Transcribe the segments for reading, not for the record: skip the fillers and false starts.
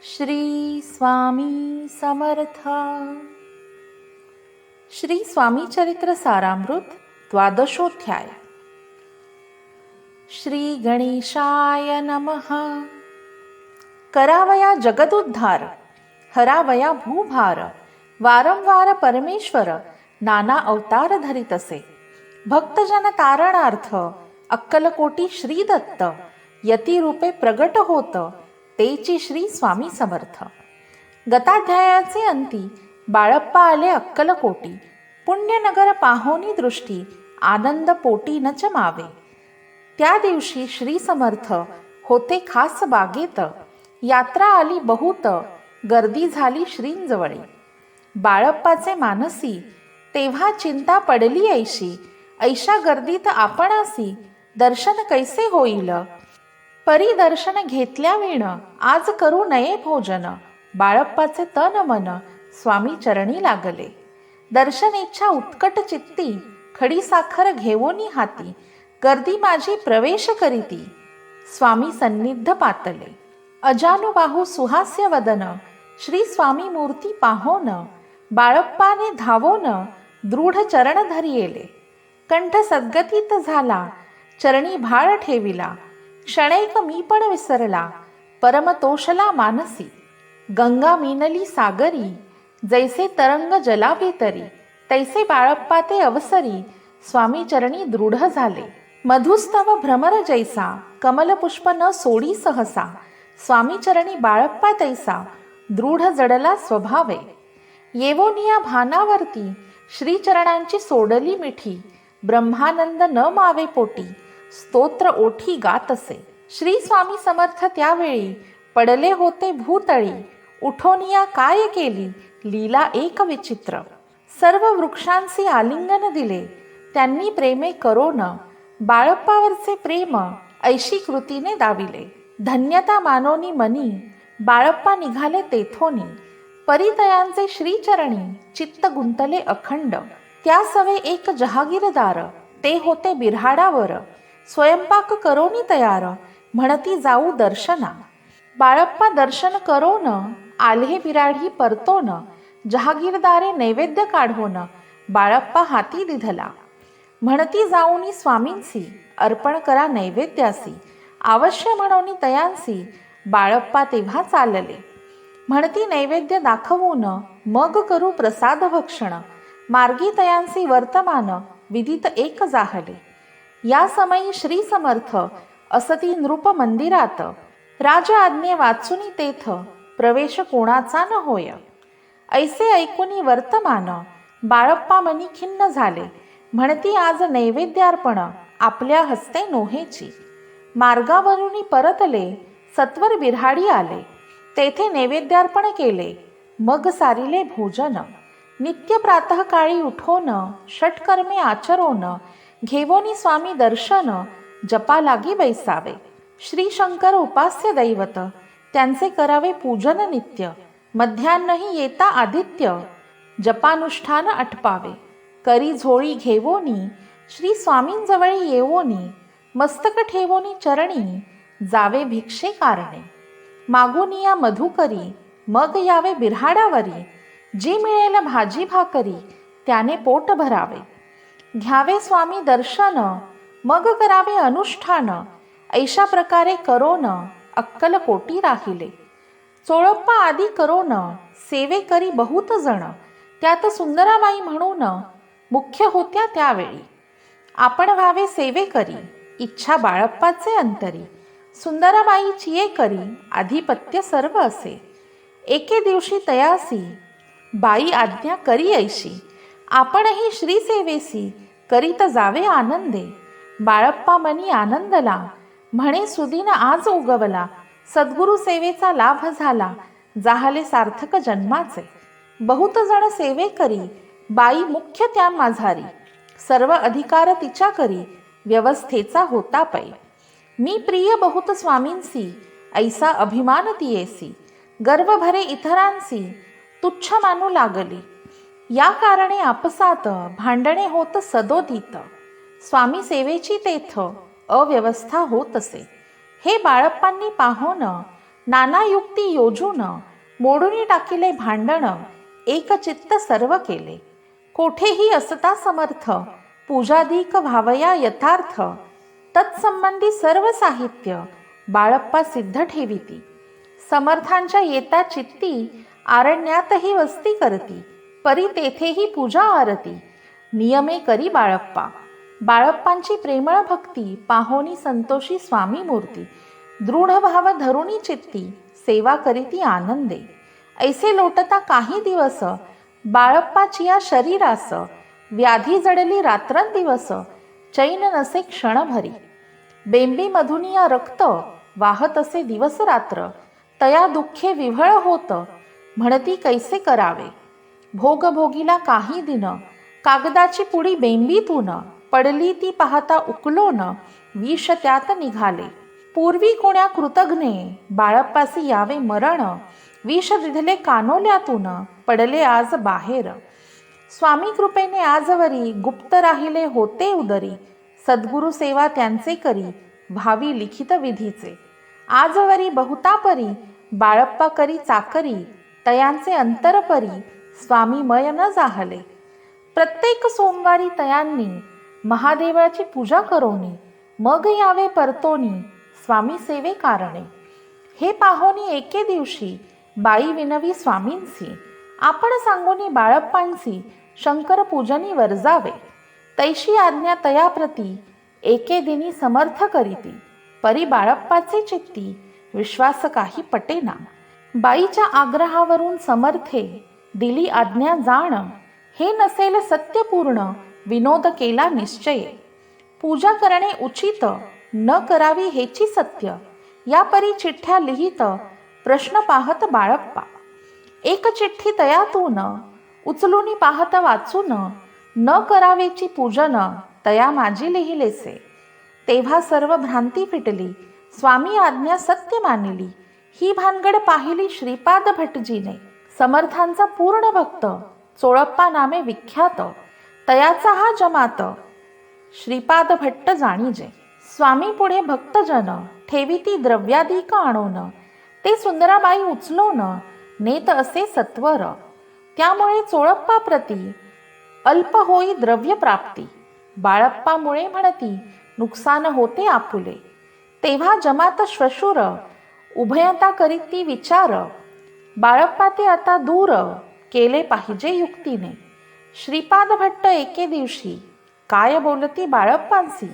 श्री स्वामी समर्थ. श्री स्वामी चरित्र सारामृत द्वादशोध्याय. श्री गणेशाय नमः. करावया जगदुद्धार, हरावया भूभार. वारंवार परमेश्वर नाना अवतार धरितसे. भक्तजन तारणार्थ अक्कलकोटी श्री दत्त. यतिरूपे प्रगट होत तेची श्री स्वामी समर्थ. गताध्यायाचे अंती बाळप्पा आले अक्कलकोटी. पुण्यनगर पाहोनी दृष्टी आनंद पोटी न चमावे. त्या दिवशी श्री समर्थ होते खास बागेत. यात्रा आली बहुत, गर्दी झाली श्रींजवळे. बाळप्पाचे मानसी तेव्हा चिंता पडली ऐशी. ऐशा गर्दीत आपणासी दर्शन कैसे होईल. परिदर्शन घेतल्या विण आज करू नये भोजन. बाळप्पाचे तन मन स्वामी चरणी लागले. दर्शन इच्छा उत्कट चित्ती खडी साखर घेवोनी हाती. गर्दी माझी प्रवेश करीती स्वामी सन्निध पातले. अजानुबाहू सुहास्य वदन श्री स्वामी मूर्ती पाहोन. बाळप्पाने धावोन दृढ चरण धरियेले. कंठ सद्गतीत झाला चरणी भाळ ठेविला. क्षणैक मी पण विसरला परमतोषला मानसी. गंगा मीनली सागरी जैसे तरंग जलाभितरी. तैसे बाळप्पा ते अवसरी स्वामी चरणी दृढ झाले. मधुस्तव भ्रमर जैसा कमलपुष्प न सोडी सहसा. स्वामी चरणी बाळप्पा तैसा दृढ जडला स्वभावे. येवोनिया भानावरती श्रीचरणांची सोडली मिठी. ब्रह्मानंद न मावे पोटी स्तोत्र ओठी गात असे. श्री स्वामी समर्थ त्यावेळी पडले होते भूतळी. उठोनिया काय केली लीला एक विचित्र. सर्व वृक्षांचे आलिंगन दिले त्यांनी प्रेमे करोन. बाळप्पावरचे प्रेम ऐशी कृतीने दाविले. धन्यता मानोनी मनी बाळप्पा निघाले तेथोनी. परितयांचे श्रीचरणी चित्त गुंतले अखंड. त्या सवे एक जहागीरदार ते होते बिऱ्हाडावर. स्वयंपाक करोनी तयार म्हणती जाऊ दर्शना. बाळप्पा दर्शन करोन आल्हे बिराढी परतोन. जहागीरदारे नैवेद्य काढोन बाळप्पा हाती दिधला. म्हणती जाऊनी स्वामींसी अर्पण करा नैवेद्यासी. अवश्य म्हणोनी तयांसी बाळप्पा तेव्हा चालले. म्हणती नैवेद्य दाखवून मग करू प्रसाद भक्षण. मार्गी तयांसी वर्तमान विदित एक जाहले. या समयी श्री समर्थ असती नृप मंदिरात. राज आज्ञे वाचुनी तेथ प्रवेश कोणाचा न होय. ऐसे ऐकुनी वर्तमान बाळप्पा मनी खिन्न झाले. म्हणती आज नैवेद्यार्पण आपल्या हस्ते नोहेची. मार्गावरुनी परतले सत्वर बिऱ्हाडी आले. तेथे नैवेद्यार्पण केले मग सारिले भोजन. नित्य प्रातःकाळी उठोन षटकर्मे आचरोन. घेवोनी स्वामी दर्शन जपा लागी बैसावे. श्री शंकर उपास्य दैवत त्यांचे करावे पूजन नित्य. मध्यान्नही येता आदित्य जपानुष्ठान आटपावे. करी झोळी घेवोनी श्री स्वामींजवळी येवोनी. मस्तक ठेवोनी चरणी जावे भिक्षे कारणे. मागुनिया मधुकरी मग यावे बिऱ्हाडावरी. जी मिळेल भाजी भाकरी त्याने पोट भरावे. घ्यावे स्वामी दर्शन मग करावे अनुष्ठान. ऐशा प्रकारे करोन अक्कलकोटी राहिले. चोळप्पा आदी करोन सेवे करी बहुत जण. त्यात सुंदराबाई म्हणून मुख्य होत्या त्यावेळी. आपण व्हावे सेवे करी इच्छा बाळप्पाचे अंतरी. सुंदराबाईची ये करी आधिपत्य सर्व असे. एके दिवशी तयासी बाई आज्ञा करी ऐशी. आपणही श्रीसेवेसी करीत जावे आनंदे. बाळप्पा मनी आनंदला म्हणे सुदिन आज उगवला. सद्गुरु सेवेचा लाभ झाला जाहले सार्थक जन्माचे. बहुत जण सेवे करी बाई मुख्य त्या माझारी. सर्व अधिकार तिच्या करी व्यवस्थेचा होता पै. मी प्रिय बहुत स्वामींसी ऐसा अभिमान तियेसी. गर्व भरे इतरांसी तुच्छ मानू लागली. या कारणे आपसात भांडणे होत सदोदित. स्वामी सेवेची तेथ अव्यवस्था होत असे. हे बाळप्पांनी पाहोन नाना युक्ती योजून मोडून टाकिले भांडण, एक चित्त सर्व केले. कोठेही असता समर्थ, पूजादिक व्हावया यथार्थ. तत्संबंधी सर्व साहित्य बाळप्पा सिद्ध ठेविती. समर्थांच्या येता चित्ती, आरण्यातही वस्ती करती. परी तेथेही पूजा आरती, नियमे करी बाळप्पा. बाळप्पांची प्रेमळ भक्ती, पाहोनी संतोषी स्वामी मूर्ती. दृढ भाव धरुणी चित्ती, सेवा करीती आनंदे. ऐसे लोटता काही दिवस, बाळप्पाची या शरीरास. व्याधी जडली रात्रंदिवस, चैन नसे क्षणभरी. बेंबी मधुनिया रक्त, वाहत असे दिवस रात्र. तया दुःखे विव्हळ होत, म्हणती कैसे करावे. भोगभोगीला काही दिन, कागदाची पुडी बेंबीतून. पडली ती पाहता उकलोन, विष त्यात निघाले. पूर्वी कोण्या कृतघ्ने, बाळप्पासी यावे मरण. विष दिधले कानोल्यातून, पडले आज बाहेर. स्वामी कृपेने आजवरी, गुप्त राहिले होते उदरी. सद्गुरु सेवा त्यांचे करी, भावी लिखित विधीचे. आजवरी बहुतापरी, बाळप्पा करी चाकरी. तयांचे अंतरपरी, स्वामीमय न जाहले. प्रत्येक सोमवारी तयांनी, महादेवाची पूजा करोनी. मग यावे परतोनी, स्वामी सेवे कारणे. हे पाहोनी एके दिवशी, बाई विनवी स्वामींसी. आपण सांगोनी बाळप्पांसी, शंकर पूजनी वर्जावे. तैशी आज्ञा तयाप्रती, एके दिनी समर्थ करीती. परी बाळप्पाचे चित्ती, विश्वास काही पटेना. बाईच्या आग्रहावरून समर्थे, दिली आज्ञा जाण. हे नसेल सत्यपूर्ण, विनोद केला निश्चय. पूजा करणे उचित, न करावी हेची सत्य. या परी चिठ्ठ्या लिहित, प्रश्न पाहत बाळप्पा. एक चिठ्ठी तयातून, उचलून पाहत वाचून. न करावेची पूजन, तया माझी लिहिलेसे. तेव्हा सर्व भ्रांती फिटली, स्वामी आज्ञा सत्य मानिली. ही भानगड पाहिली श्रीपाद भटजीने. समर्थांचा पूर्ण भक्त, चोळप्पा नामे विख्यात. तयाचा हा जमात, श्रीपाद भट्ट जाणीजे. स्वामी पुढे भक्तजन, ठेविती द्रव्यादिक आणून. ते सुंदराबाई उचलून, नेत असे सत्वर. त्यामुळे चोळप्पा प्रती, अल्प होई द्रव्य प्राप्ती. बाळप्पामुळे म्हणती, नुकसान होते आपुले. तेव्हा जमात श्वशुर, उभयता करीती विचार. बाळप्पा ते आता दूर, केले पाहिजे युक्तीने. श्रीपाद भट्ट एके दिवशी, काय बोलती बाळप्पांसी.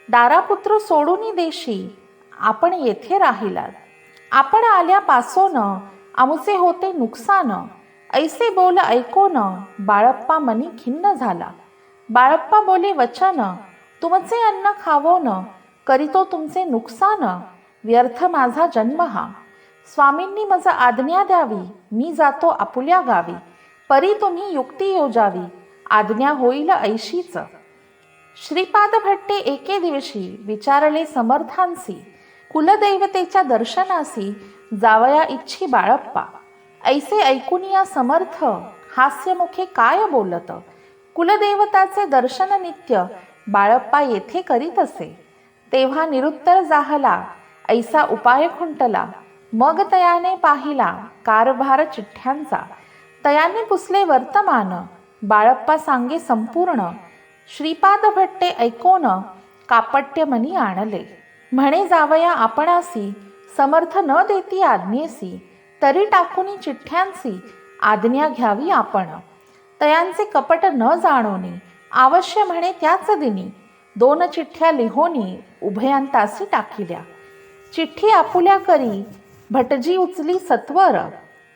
दारापुत्र सोडून देशी, आपण येथे राहिलात. आपण आल्यापासोन, आमुचे होते नुकसान. ऐसे बोल ऐकोन, बाळप्पा मनी खिन्न झाला. बाळप्पा बोले वचन, तुमचे अन्न खावोन. करीतो तुमचे नुकसान, व्यर्थ माझा जन्म हा. स्वामींनी मज आज्ञा द्यावी, मी जातो आपुल्या गावी. परी तुम्ही युक्ती योजावी, आज्ञा होईल ऐशीच. श्रीपाद भट्टे एके दिवशी, विचारले समर्थांसी. कुलदैवतेच्या दर्शनासी, जावया इच्छी बाळप्पा. ऐसे ऐकून या समर्थ, हास्यमुखे काय बोलत. कुलदेवताचे दर्शन नित्य, बाळप्पा येथे करीत असे. तेव्हा निरुत्तर जाहला, ऐसा उपाय खुंटला. मग तयाने पाहिला, कारभार चिठ्ठ्यांचा. तयाने पुसले वर्तमान, बाळप्पा सांगे संपूर्ण. श्रीपाद भट्टे ऐकोन, कापट्य मनी आणले. म्हणे जावया आपणासी, समर्थ न देती आज्ञेसी. तरी टाकूनी चिठ्ठ्यांसी, आज्ञा घ्यावी आपण. तयांचे कपट न जाणोनी, अवश्य म्हणे त्याच दिनी. 2 चिठ्ठ्या लिहोनी, उभयांतासी टाकिल्या. चिठ्ठी आपुल्या करी, भटजी उचली सत्वर.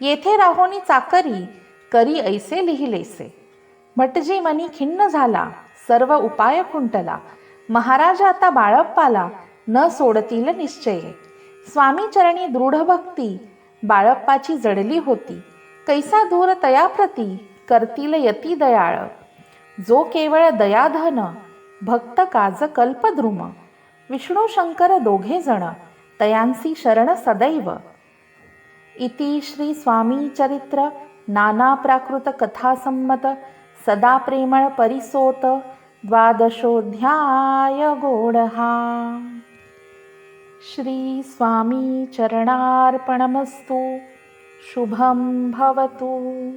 येथे राहोनी चाकरी, करी ऐसे लिहिलेसे. भटजी मनी खिन्न झाला, सर्व उपाय खुंटला. महाराज आता बाळप्पाला, न सोडतील निश्चय. स्वामी चरणी दृढ भक्ती, बाळप्पाची जडली होती. कैसा दूर तयाप्रती, करतील यती दयाळ. जो केवळ दयाधन, भक्त काज कल्पद्रुम. विष्णू शंकर दोघे जण, तयांसी शरण सदैव. इति श्री स्वामी चरित्र नाना प्राकृत कथा संमत सदा प्रेमळ परिसोत 12 गोढहा. श्री स्वामी चरणार्पणमस्तु. शुभं भवतु.